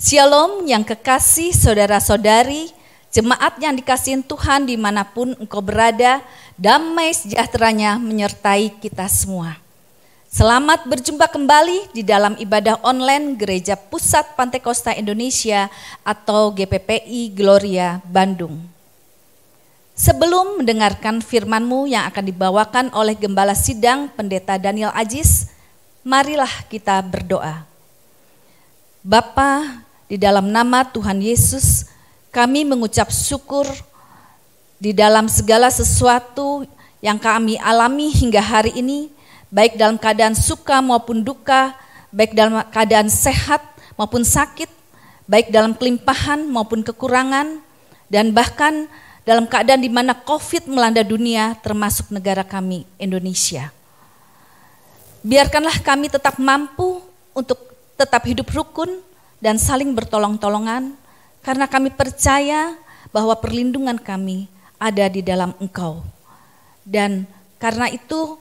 Shalom yang kekasih saudara-saudari, jemaat yang dikasihi Tuhan dimanapun engkau berada, damai sejahteranya menyertai kita semua. Selamat berjumpa kembali di dalam ibadah online Gereja Pusat Pantekosta Indonesia atau GPPI Gloria Bandung. Sebelum mendengarkan firman-Mu yang akan dibawakan oleh Gembala Sidang Pendeta Daniel Ajis, marilah kita berdoa. Bapa, di dalam nama Tuhan Yesus, kami mengucap syukur di dalam segala sesuatu yang kami alami hingga hari ini, baik dalam keadaan suka maupun duka, baik dalam keadaan sehat maupun sakit, baik dalam kelimpahan maupun kekurangan, dan bahkan dalam keadaan di mana COVID melanda dunia termasuk negara kami, Indonesia. Biarkanlah kami tetap mampu untuk tetap hidup rukun dan saling bertolong-tolongan, karena kami percaya bahwa perlindungan kami ada di dalam Engkau. Dan karena itu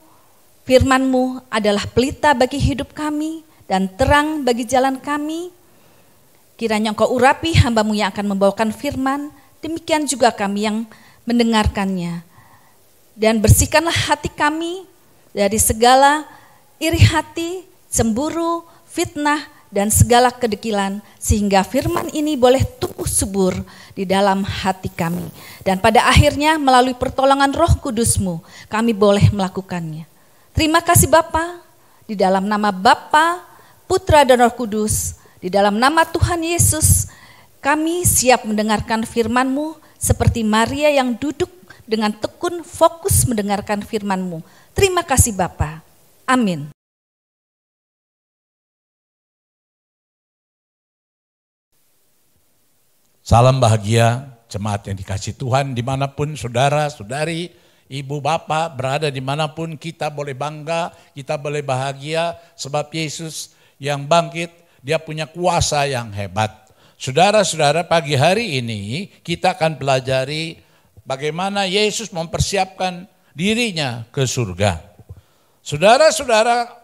firman-Mu adalah pelita bagi hidup kami dan terang bagi jalan kami. Kiranya Engkau urapi hamba-Mu yang akan membawakan firman, demikian juga kami yang mendengarkannya. Dan bersihkanlah hati kami dari segala iri hati, cemburu, fitnah, dan segala kedekilan, sehingga firman ini boleh tumbuh subur di dalam hati kami. Dan pada akhirnya melalui pertolongan Roh Kudus-Mu, kami boleh melakukannya. Terima kasih Bapa, di dalam nama Bapa, Putra dan Roh Kudus, di dalam nama Tuhan Yesus, kami siap mendengarkan firman-Mu seperti Maria yang duduk dengan tekun fokus mendengarkan firman-Mu. Terima kasih Bapa. Amin. Salam bahagia jemaat yang dikasihi Tuhan, dimanapun saudara, saudari, ibu, bapak berada dimanapun, kita boleh bangga, kita boleh bahagia sebab Yesus yang bangkit, dia punya kuasa yang hebat. Saudara-saudara, pagi hari ini kita akan pelajari bagaimana Yesus mempersiapkan dirinya ke surga. Saudara-saudara,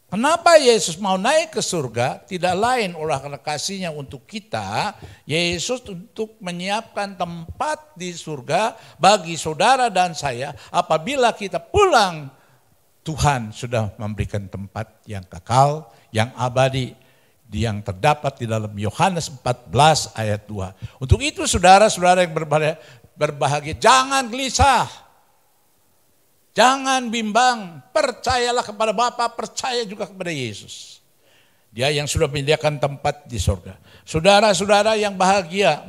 kenapa Yesus mau naik ke surga? Tidak lain oleh karena kasihnya untuk kita, Yesus untuk menyiapkan tempat di surga bagi saudara dan saya. Apabila kita pulang, Tuhan sudah memberikan tempat yang kekal, yang abadi, yang terdapat di dalam Yohanes 14 ayat 2. Untuk itu saudara-saudara yang berbahagia, jangan gelisah. Jangan bimbang, percayalah kepada Bapa, percaya juga kepada Yesus. Dia yang sudah menyediakan tempat di surga. Saudara-saudara yang bahagia,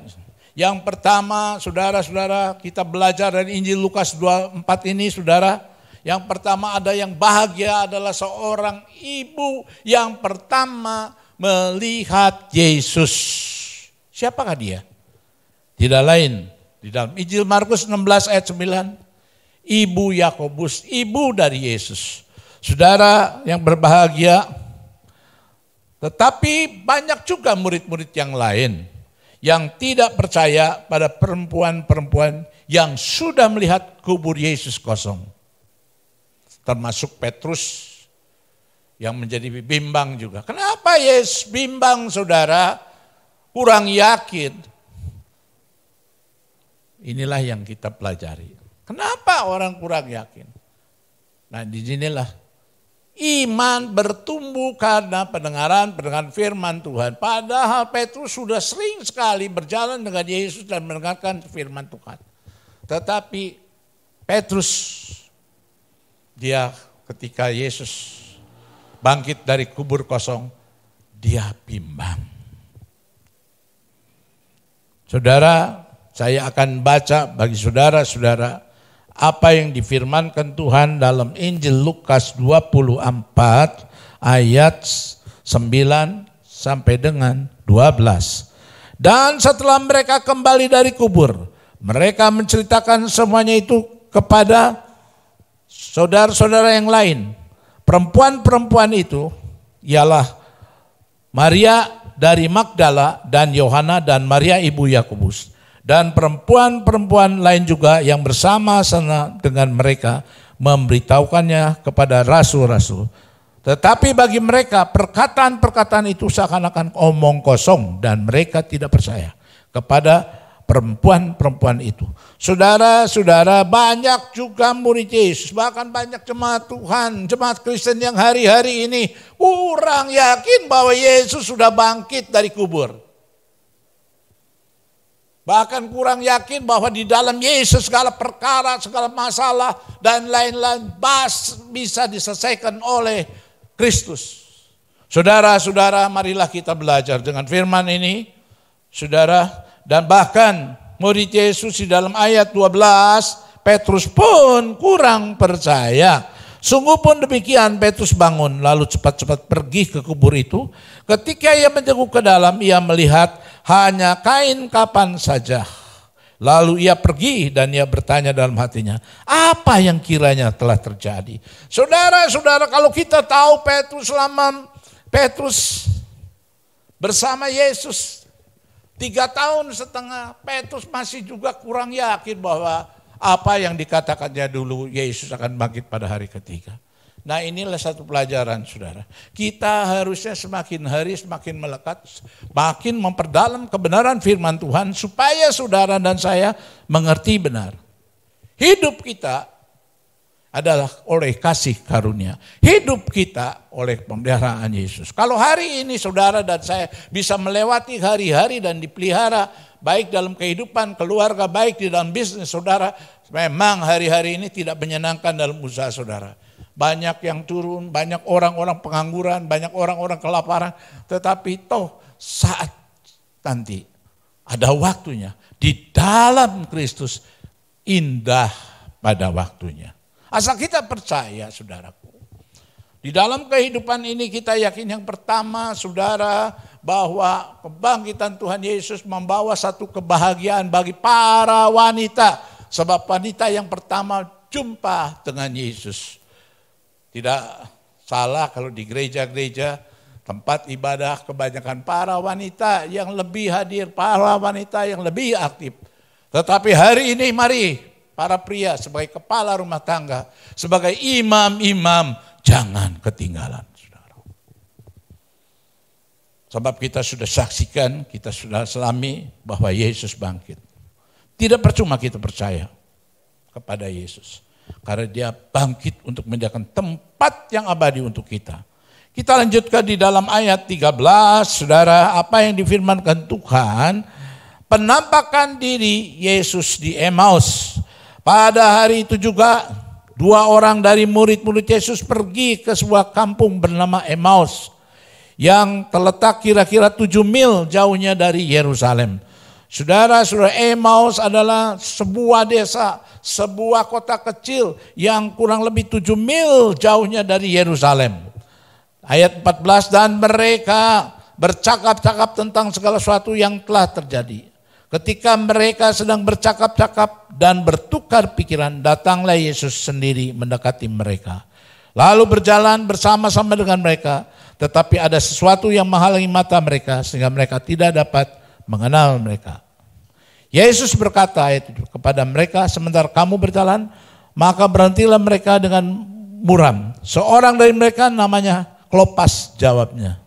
yang pertama saudara-saudara kita belajar dari Injil Lukas 24 ini saudara. Yang pertama ada yang bahagia adalah seorang ibu yang pertama melihat Yesus. Siapakah dia? Tidak lain, di dalam Injil Markus 16 ayat 9. Ibu Yakobus, ibu dari Yesus. Saudara yang berbahagia, tetapi banyak juga murid-murid yang lain yang tidak percaya pada perempuan-perempuan yang sudah melihat kubur Yesus kosong. Termasuk Petrus yang menjadi bimbang juga. Kenapa Yesus bimbang saudara? Kurang yakin. Inilah yang kita pelajari. Kenapa orang kurang yakin? Nah, disinilah iman bertumbuh karena pendengaran firman Tuhan. Padahal Petrus sudah sering sekali berjalan dengan Yesus dan mendengarkan firman Tuhan. Tetapi Petrus, dia ketika Yesus bangkit dari kubur kosong, dia bimbang. Saudara, saya akan baca bagi saudara-saudara apa yang difirmankan Tuhan dalam Injil Lukas 24 ayat 9 sampai dengan 12. Dan setelah mereka kembali dari kubur, mereka menceritakan semuanya itu kepada saudara-saudara yang lain. Perempuan-perempuan itu ialah Maria dari Magdala dan Yohana dan Maria ibu Yakobus. Dan perempuan-perempuan lain juga yang bersama-sama dengan mereka memberitahukannya kepada rasul-rasul Tetapi bagi mereka perkataan-perkataan itu seakan-akan omong kosong dan mereka tidak percaya kepada perempuan-perempuan itu. Saudara-saudara, banyak juga murid Yesus, bahkan banyak jemaat Tuhan, jemaat Kristen yang hari-hari ini kurang yakin bahwa Yesus sudah bangkit dari kubur. Bahkan kurang yakin bahwa di dalam Yesus segala perkara, segala masalah dan lain-lain bisa diselesaikan oleh Kristus. Saudara-saudara, marilah kita belajar dengan firman ini, saudara, dan bahkan murid Yesus di dalam ayat 12, Petrus pun kurang percaya. Sungguh pun demikian, Petrus bangun lalu cepat-cepat pergi ke kubur itu. Ketika ia menjenguk ke dalam, ia melihat hanya kain kapan saja. Lalu ia pergi dan ia bertanya dalam hatinya, apa yang kiranya telah terjadi? Saudara-saudara, kalau kita tahu Petrus bersama Yesus 3 tahun setengah, Petrus masih juga kurang yakin bahwa apa yang dikatakannya dulu Yesus akan bangkit pada hari ketiga. Nah, inilah satu pelajaran, saudara. Kita harusnya semakin hari semakin melekat, makin memperdalam kebenaran firman Tuhan supaya saudara dan saya mengerti benar. Hidup kita adalah oleh kasih karunia. Hidup kita oleh pemeliharaan Yesus. Kalau hari ini saudara dan saya bisa melewati hari-hari dan dipelihara, baik dalam kehidupan keluarga, baik di dalam bisnis saudara, memang hari-hari ini tidak menyenangkan dalam usaha saudara. Banyak yang turun, banyak orang-orang pengangguran, banyak orang-orang kelaparan. Tetapi toh saat nanti ada waktunya di dalam Kristus indah pada waktunya. Asal kita percaya, saudaraku. Di dalam kehidupan ini kita yakin yang pertama, saudara, bahwa kebangkitan Tuhan Yesus membawa satu kebahagiaan bagi para wanita. Sebab wanita yang pertama jumpa dengan Yesus. Tidak salah kalau di gereja-gereja tempat ibadah kebanyakan para wanita yang lebih hadir, para wanita yang lebih aktif. Tetapi hari ini mari para pria sebagai kepala rumah tangga, sebagai imam-imam, jangan ketinggalan. Saudara. Sebab kita sudah saksikan, kita sudah selami bahwa Yesus bangkit. Tidak percuma kita percaya kepada Yesus. Karena dia bangkit untuk menyediakan tempat yang abadi untuk kita. Kita lanjutkan di dalam ayat 13, saudara, apa yang difirmankan Tuhan. Penampakan diri Yesus di Emmaus. Pada hari itu juga 2 orang dari murid-murid Yesus pergi ke sebuah kampung bernama Emmaus. Yang terletak kira-kira 7 mil jauhnya dari Yerusalem. Saudara-saudara, Emmaus adalah sebuah desa, sebuah kota kecil yang kurang lebih 7 mil jauhnya dari Yerusalem. Ayat 14, dan mereka bercakap-cakap tentang segala sesuatu yang telah terjadi. Ketika mereka sedang bercakap-cakap dan bertukar pikiran, datanglah Yesus sendiri mendekati mereka. Lalu berjalan bersama-sama dengan mereka, tetapi ada sesuatu yang menghalangi mata mereka sehingga mereka tidak dapat mengenal mereka. Yesus berkata kepada mereka, sementara kamu berjalan, maka berhentilah mereka dengan muram. Seorang dari mereka namanya Klopas, jawabnya.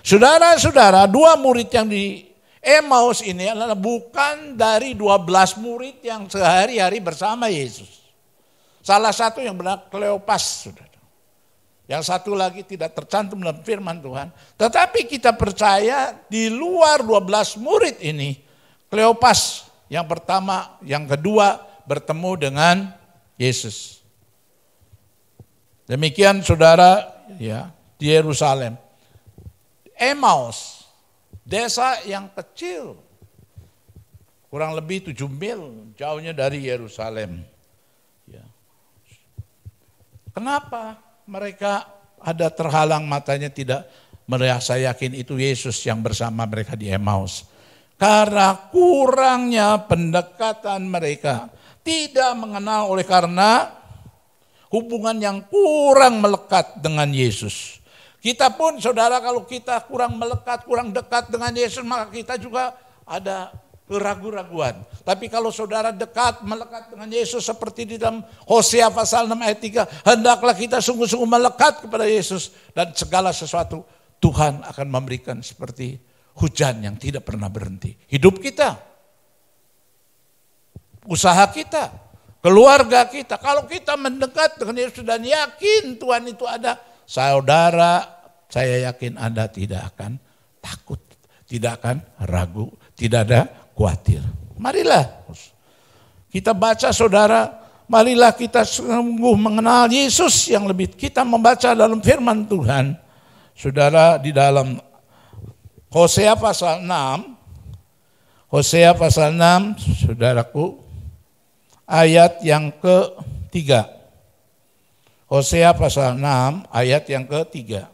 Saudara-saudara, 2 murid yang di Emmaus ini adalah bukan dari 12 murid yang sehari-hari bersama Yesus. Salah satu yang benar Kleopas, saudara. Yang satu lagi tidak tercantum dalam firman Tuhan. Tetapi kita percaya di luar 12 murid ini, Kleopas yang pertama, yang kedua bertemu dengan Yesus. Demikian saudara, ya, di Yerusalem. Emmaus, desa yang kecil, kurang lebih 7 mil jauhnya dari Yerusalem. Ya. Kenapa mereka ada terhalang matanya tidak merasa yakin itu Yesus yang bersama mereka di Emmaus? Karena kurangnya pendekatan mereka, tidak mengenal oleh karena hubungan yang kurang melekat dengan Yesus. Kita pun saudara, kalau kita kurang melekat, kurang dekat dengan Yesus, maka kita juga ada keraguan-raguan. Tapi kalau saudara dekat, melekat dengan Yesus seperti di dalam Hosea pasal 6 ayat 3, hendaklah kita sungguh-sungguh melekat kepada Yesus dan segala sesuatu Tuhan akan memberikan seperti hujan yang tidak pernah berhenti. Hidup kita, usaha kita, keluarga kita. Kalau kita mendekat dengan Yesus dan yakin Tuhan itu ada, saudara, saya yakin Anda tidak akan takut, tidak akan ragu, tidak ada khawatir. Marilah kita baca saudara, marilah kita sungguh mengenal Yesus yang lebih. Kita membaca dalam firman Tuhan, saudara, di dalam Hosea pasal 6, Hosea pasal 6, saudaraku, ayat yang ke-3. Hosea pasal 6, ayat yang ke-3.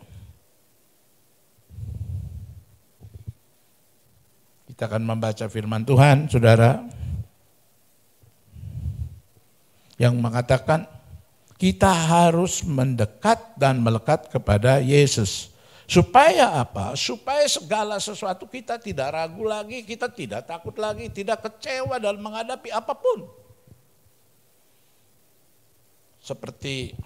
Kita akan membaca firman Tuhan, saudara, yang mengatakan kita harus mendekat dan melekat kepada Yesus. Supaya apa? Supaya segala sesuatu kita tidak ragu lagi, kita tidak takut lagi, tidak kecewa dalam menghadapi apapun. Seperti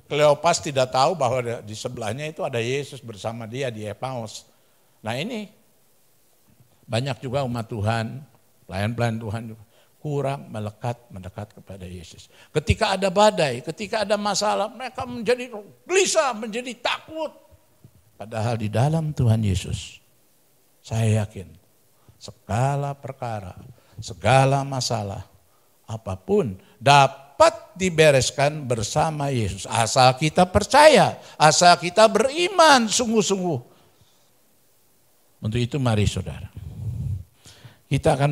Kleopas tidak tahu bahwa di sebelahnya itu ada Yesus bersama dia di Emmaus. Nah ini banyak juga umat Tuhan, pelayan-pelayan Tuhan juga kurang mendekat kepada Yesus. Ketika ada badai, ketika ada masalah, mereka menjadi gelisah, menjadi takut. Padahal di dalam Tuhan Yesus, saya yakin segala perkara, segala masalah, apapun dapat dibereskan bersama Yesus. Asal kita percaya, asal kita beriman sungguh-sungguh. Untuk itu mari saudara, kita akan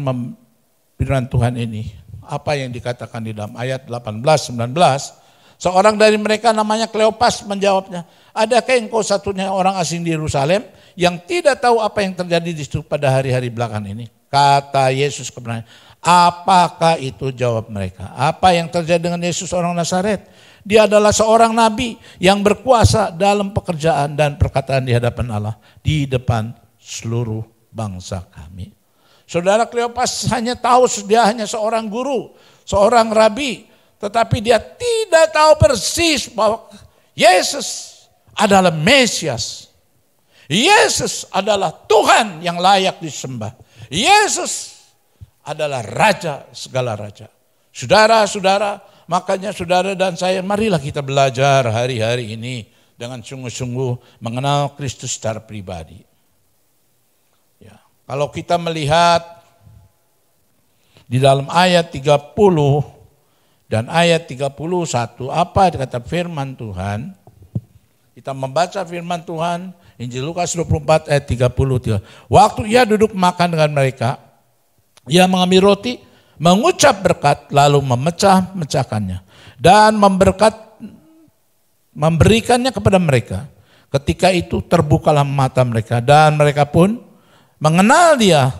firman Tuhan ini, apa yang dikatakan di dalam ayat 18-19, seorang dari mereka namanya Kleopas menjawabnya, adakah engkau satunya orang asing di Yerusalem yang tidak tahu apa yang terjadi di situ pada hari-hari belakangan ini? Kata Yesus kepadanya, apakah itu? Jawab mereka, apa yang terjadi dengan Yesus orang Nazaret? Dia adalah seorang nabi yang berkuasa dalam pekerjaan dan perkataan di hadapan Allah, di depan seluruh bangsa kami. Saudara, Kleopas hanya tahu dia hanya seorang guru, seorang rabi, tetapi dia tidak tahu persis bahwa Yesus adalah Mesias. Yesus adalah Tuhan yang layak disembah. Yesus adalah Raja segala raja. Saudara-saudara, makanya saudara dan saya, marilah kita belajar hari-hari ini dengan sungguh-sungguh mengenal Kristus secara pribadi. Kalau kita melihat di dalam ayat 30 dan ayat 31, apa kata firman Tuhan? Kita membaca firman Tuhan, Injil Lukas 24 ayat 33. Waktu ia duduk makan dengan mereka, ia mengambil roti, mengucap berkat, lalu memecah-mecahkannya dan memberikannya kepada mereka. Ketika itu terbukalah mata mereka dan mereka pun mengenal dia,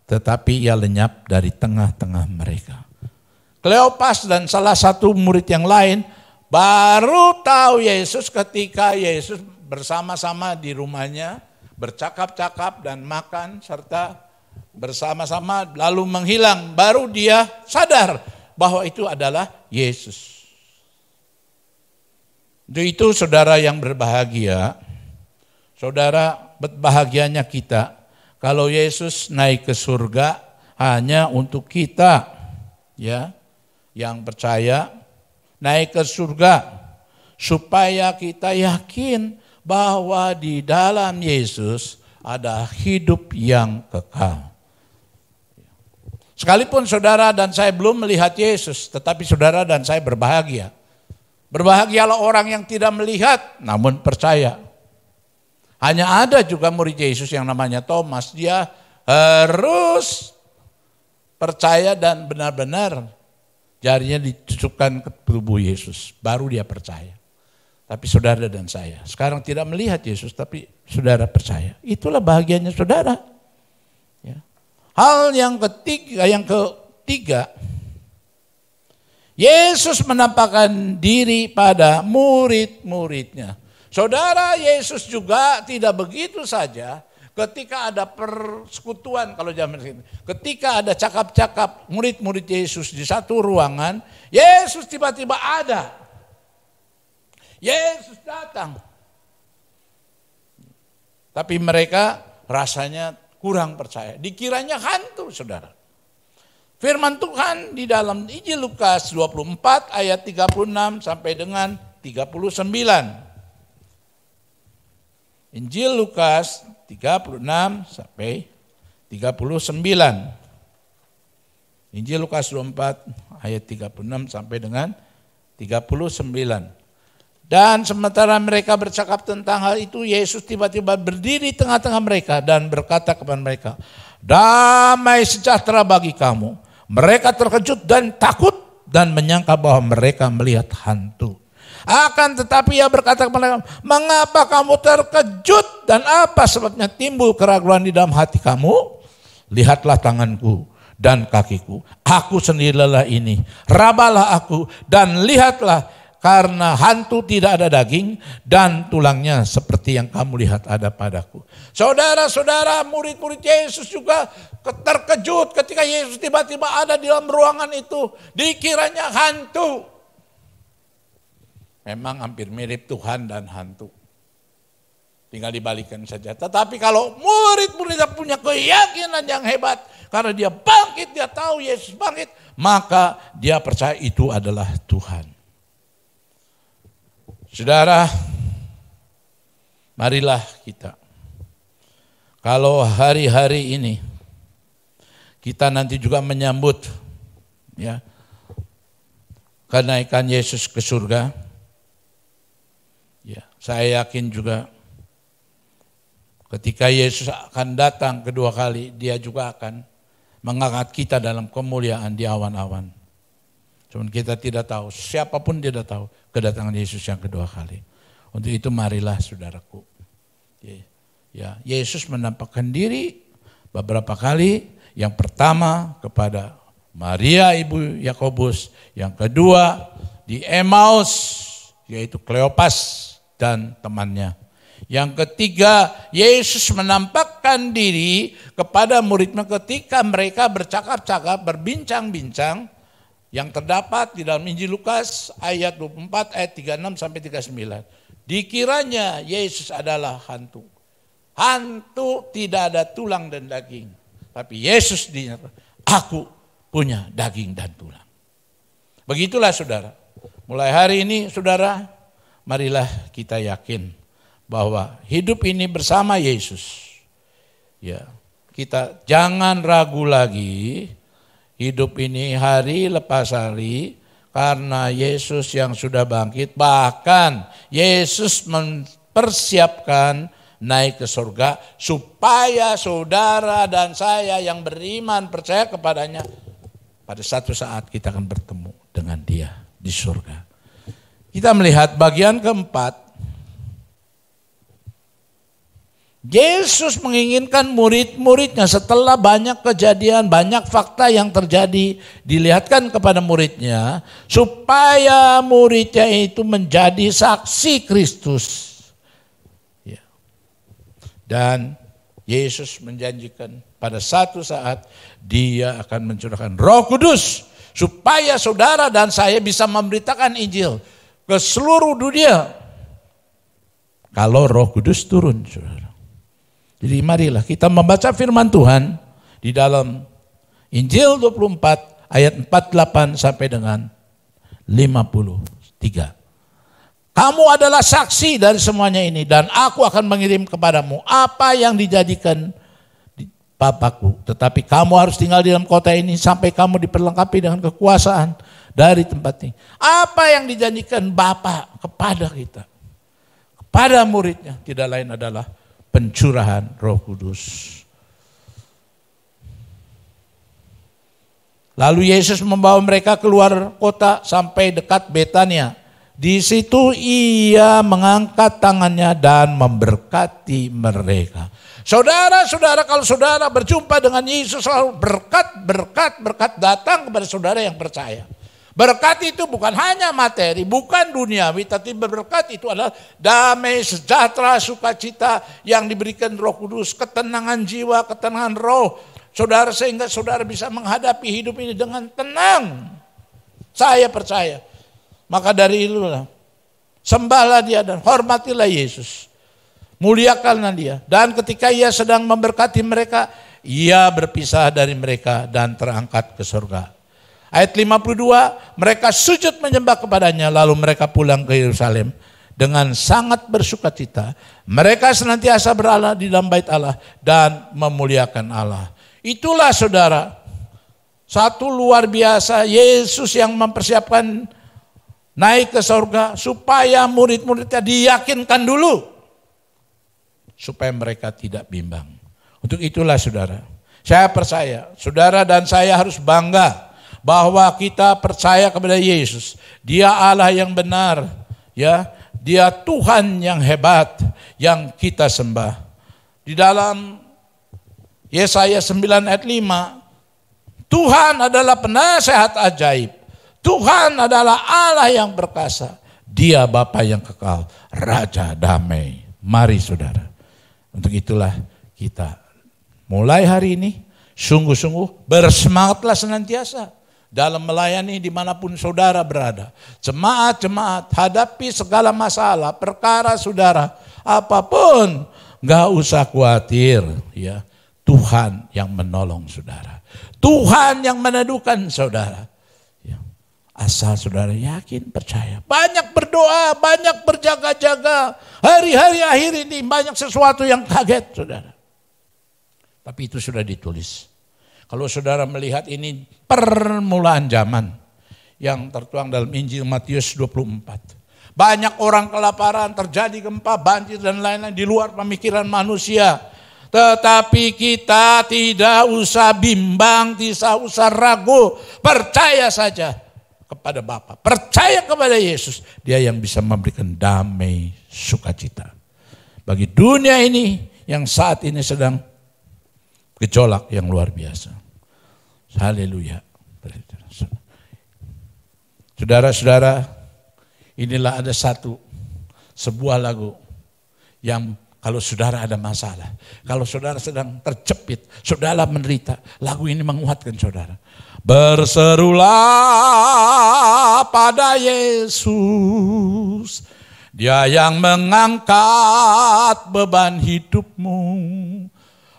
tetapi ia lenyap dari tengah-tengah mereka. Kleopas dan salah satu murid yang lain baru tahu Yesus ketika Yesus bersama-sama di rumahnya, bercakap-cakap dan makan serta bersama-sama lalu menghilang. Baru dia sadar bahwa itu adalah Yesus. Itu saudara yang berbahagia, saudara, berbahagianya kita kalau Yesus naik ke surga hanya untuk kita, ya, yang percaya naik ke surga supaya kita yakin bahwa di dalam Yesus ada hidup yang kekal. Sekalipun saudara dan saya belum melihat Yesus, tetapi saudara dan saya berbahagia. Berbahagialah orang yang tidak melihat namun percaya. Hanya ada juga murid Yesus yang namanya Thomas. Dia harus percaya dan benar-benar jarinya ditusukkan ke tubuh Yesus. Baru dia percaya. Tapi saudara dan saya sekarang tidak melihat Yesus, tapi saudara percaya. Itulah bahagianya saudara. Ya. Hal yang ketiga, Yesus menampakkan diri pada murid-muridnya. Saudara, Yesus juga tidak begitu saja Ketika ada persekutuan, kalau zaman ini, ketika ada cakap-cakap murid-murid Yesus di satu ruangan, Yesus tiba-tiba ada. Yesus datang. Tapi mereka rasanya kurang percaya. Dikiranya hantu, saudara. Firman Tuhan di dalam Injil Lukas 24 ayat 36 sampai dengan 39. Injil Lukas 36 sampai 39. Injil Lukas 24 ayat 36 sampai dengan 39. Dan sementara mereka bercakap tentang hal itu, Yesus tiba-tiba berdiri tengah-tengah mereka dan berkata kepada mereka, "Damai sejahtera bagi kamu." Mereka terkejut dan takut dan menyangka bahwa mereka melihat hantu. Akan tetapi ia berkata kepada mereka, "Mengapa kamu terkejut dan apa sebabnya timbul keraguan di dalam hati kamu? Lihatlah tanganku dan kakiku. Aku sendirilah ini. Rabalah aku dan lihatlah, karena hantu tidak ada daging dan tulangnya seperti yang kamu lihat ada padaku." Saudara-saudara, murid-murid Yesus juga terkejut ketika Yesus tiba-tiba ada di dalam ruangan itu. Dikiranya hantu. Memang hampir mirip Tuhan dan hantu. Tinggal dibalikan saja. Tetapi kalau murid-muridnya punya keyakinan yang hebat, karena dia bangkit, dia tahu Yesus bangkit, maka dia percaya itu adalah Tuhan. Saudara, marilah kita, kalau hari-hari ini kita nanti juga menyambut ya kenaikan Yesus ke surga. Ya, saya yakin juga ketika Yesus akan datang kedua kali, dia juga akan mengangkat kita dalam kemuliaan di awan-awan. Cuman kita tidak tahu, siapapun tidak tahu kedatangan Yesus yang kedua kali. Untuk itu marilah saudaraku. Ya, Yesus menampakkan diri beberapa kali. Yang pertama kepada Maria ibu Yakobus, yang kedua di Emmaus yaitu Kleopas dan temannya. Yang ketiga, Yesus menampakkan diri kepada muridnya ketika mereka bercakap-cakap, berbincang-bincang, yang terdapat di dalam Injil Lukas ayat 24 ayat 36 sampai 39. Dikiranya Yesus adalah hantu. Hantu tidak ada tulang dan daging. Tapi Yesus dinyatakan, "Aku punya daging dan tulang." Begitulah saudara. Mulai hari ini saudara, marilah kita yakin bahwa hidup ini bersama Yesus. Ya, kita jangan ragu lagi. Hidup ini hari lepas hari karena Yesus yang sudah bangkit. Bahkan Yesus mempersiapkan naik ke surga supaya saudara dan saya yang beriman percaya kepadanya, pada satu saat kita akan bertemu dengan dia di surga. Kita melihat bagian keempat. Yesus menginginkan murid-muridnya setelah banyak kejadian, banyak fakta yang terjadi, dilihatkan kepada muridnya, supaya muridnya itu menjadi saksi Kristus. Ya. Dan Yesus menjanjikan pada satu saat dia akan mencurahkan Roh Kudus, supaya saudara dan saya bisa memberitakan Injil ke seluruh dunia. Kalau Roh Kudus turun, saudara. Jadi marilah kita membaca firman Tuhan di dalam Injil 24 ayat 48 sampai dengan 53. Kamu adalah saksi dari semuanya ini dan aku akan mengirim kepadamu apa yang dijadikan Bapakku. Tetapi kamu harus tinggal di dalam kota ini sampai kamu diperlengkapi dengan kekuasaan dari tempat ini. Apa yang dijanjikan Bapa kepada kita, kepada muridnya, tidak lain adalah pencurahan Roh Kudus. Lalu Yesus membawa mereka keluar kota sampai dekat Betania. Di situ ia mengangkat tangannya dan memberkati mereka. Saudara-saudara, kalau saudara berjumpa dengan Yesus, selalu berkat datang kepada saudara yang percaya. Berkat itu bukan hanya materi, bukan duniawi, tapi berkat itu adalah damai, sejahtera, sukacita yang diberikan Roh Kudus, ketenangan jiwa, ketenangan roh. Saudara, sehingga saudara bisa menghadapi hidup ini dengan tenang. Saya percaya. Maka dari itulah, sembahlah dia dan hormatilah Yesus. Muliakanlah dia. Dan ketika ia sedang memberkati mereka, ia berpisah dari mereka dan terangkat ke surga. Ayat 52, mereka sujud menyembah kepadanya, lalu mereka pulang ke Yerusalem dengan sangat bersukacita. Mereka senantiasa berada di dalam bait Allah dan memuliakan Allah. Itulah saudara, satu luar biasa, Yesus yang mempersiapkan naik ke surga supaya murid-muridnya diyakinkan dulu, supaya mereka tidak bimbang. Untuk itulah saudara, saya percaya saudara dan saya harus bangga bahwa kita percaya kepada Yesus. Dia Allah yang benar, ya. Dia Tuhan yang hebat yang kita sembah. Di dalam Yesaya 9 ayat 5, Tuhan adalah penasehat ajaib. Tuhan adalah Allah yang perkasa. Dia Bapa yang kekal, Raja damai. Mari saudara, untuk itulah kita mulai hari ini sungguh-sungguh bersemangatlah senantiasa dalam melayani dimanapun saudara berada. Jemaat-jemaat, hadapi segala masalah, perkara saudara, apapun, gak usah khawatir. Ya, Tuhan yang menolong saudara. Tuhan yang meneduhkan saudara. Ya, asal saudara yakin, percaya. Banyak berdoa, banyak berjaga-jaga. Hari-hari akhir ini banyak sesuatu yang kaget saudara. Tapi itu sudah ditulis. Kalau saudara melihat ini permulaan zaman yang tertuang dalam Injil Matius 24. Banyak orang kelaparan, terjadi gempa, banjir dan lain-lain di luar pemikiran manusia. Tetapi kita tidak usah bimbang, tidak usah ragu. Percaya saja kepada Bapa, percaya kepada Yesus. Dia yang bisa memberikan damai, sukacita. Bagi dunia ini yang saat ini sedang gejolak yang luar biasa. Haleluya. Saudara-saudara, inilah ada sebuah lagu yang kalau saudara ada masalah, kalau saudara sedang terjepit, saudara menderita, lagu ini menguatkan saudara. Berserulah pada Yesus, Dia yang mengangkat beban hidupmu.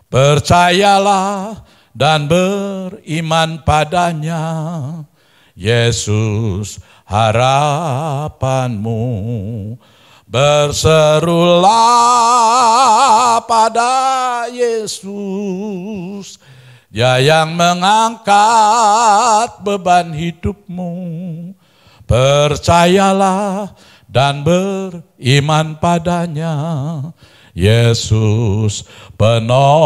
Percayalah dan beriman padanya, Yesus harapanmu. Berserulah pada Yesus, Dia yang mengangkat beban hidupmu. Percayalah dan beriman padanya, Yesus penolongmu.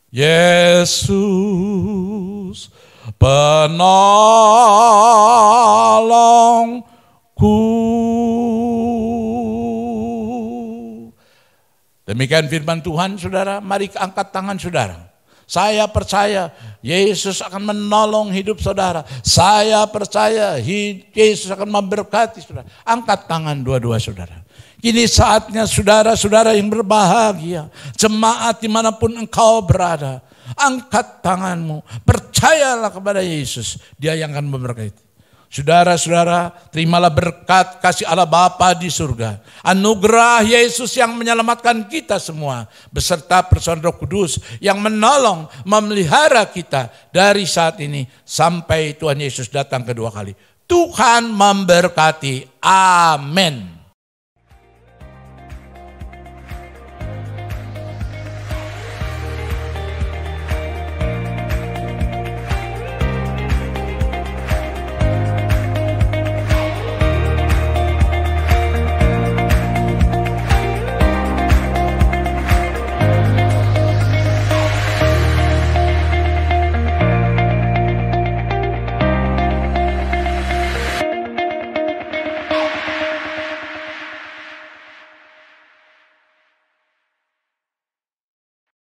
Yesus penolongku. Demikian firman Tuhan saudara, mari angkat tangan saudara. Saya percaya Yesus akan menolong hidup saudara. Saya percaya Yesus akan memberkati saudara. Angkat tangan dua-dua saudara. Kini saatnya saudara-saudara yang berbahagia, jemaat dimanapun engkau berada, angkat tanganmu, percayalah kepada Yesus, Dia yang akan memberkati. Saudara-saudara, terimalah berkat kasih Allah Bapa di surga, anugerah Yesus yang menyelamatkan kita semua, beserta persekutuan Roh Kudus yang menolong, memelihara kita dari saat ini sampai Tuhan Yesus datang kedua kali. Tuhan memberkati. Amin.